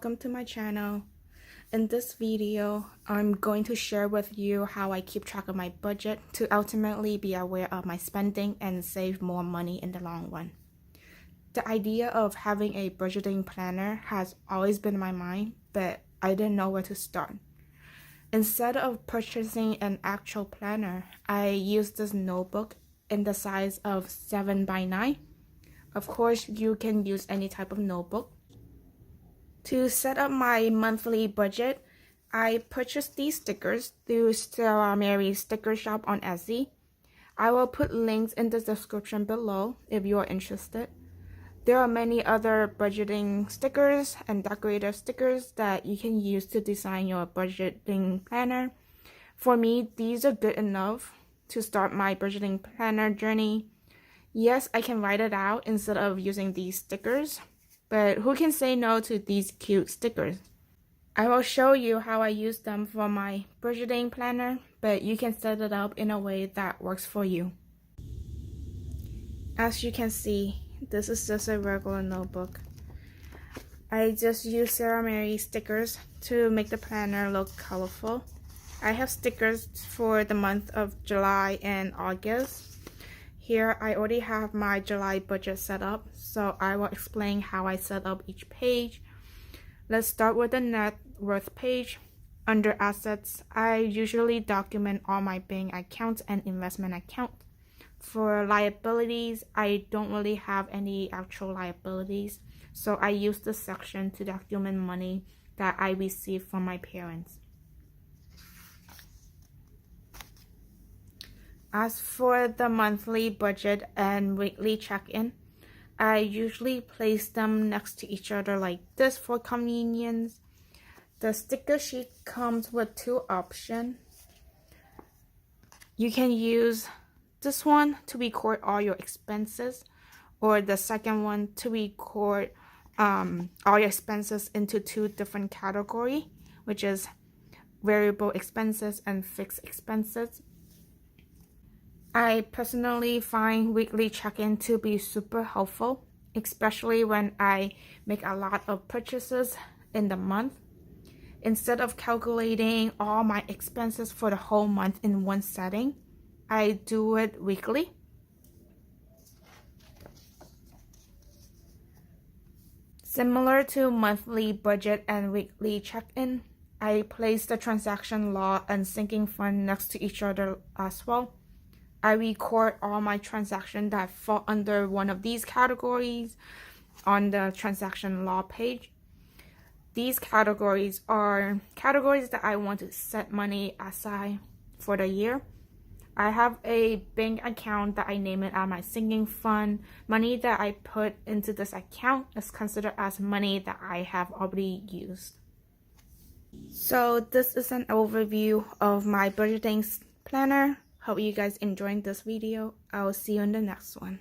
welcome to my channel. In this video, I'm going to share with you how I keep track of my budget to ultimately be aware of my spending and save more money in the long run. The idea of having a budgeting planner has always been in my mind, but I didn't know where to start. Instead of purchasing an actual planner, I used this notebook in the size of 7x9. Of course, you can use any type of notebook. To set up my monthly budget, I purchased these stickers through Sarah Mary's sticker shop on Etsy. I will put links in the description below if you are interested. There are many other budgeting stickers and decorative stickers that you can use to design your budgeting planner. For me, these are good enough to start my budgeting planner journey. Yes, I can write it out instead of using these stickers, but who can say no to these cute stickers? I will show you how I use them for my budgeting planner, but you can set it up in a way that works for you. As you can see, this is just a regular notebook. I just use Sarah Mary stickers to make the planner look colorful. I have stickers for the month of July and August. Here I already have my July budget set up, so I will explain how I set up each page. Let's start with the net worth page. Under assets, I usually document all my bank accounts and investment accounts. For liabilities, I don't really have any actual liabilities, so I use this section to document money that I receive from my parents. As for the monthly budget and weekly check-in, I usually place them next to each other like this for convenience. The sticker sheet comes with two options. You can use this one to record all your expenses, or the second one to record all your expenses into two different categories, which is variable expenses and fixed expenses. I personally find weekly check-in to be super helpful, especially when I make a lot of purchases in the month. Instead of calculating all my expenses for the whole month in one setting, I do it weekly. Similar to monthly budget and weekly check-in, I place the transaction log and sinking fund next to each other as well. I record all my transactions that fall under one of these categories on the transaction log page. These categories are categories that I want to set money aside for the year. I have a bank account that I name it as my sinking fund. Money that I put into this account is considered as money that I have already used. So this is an overview of my budgeting planner. Hope you guys enjoyed this video. I will see you in the next one.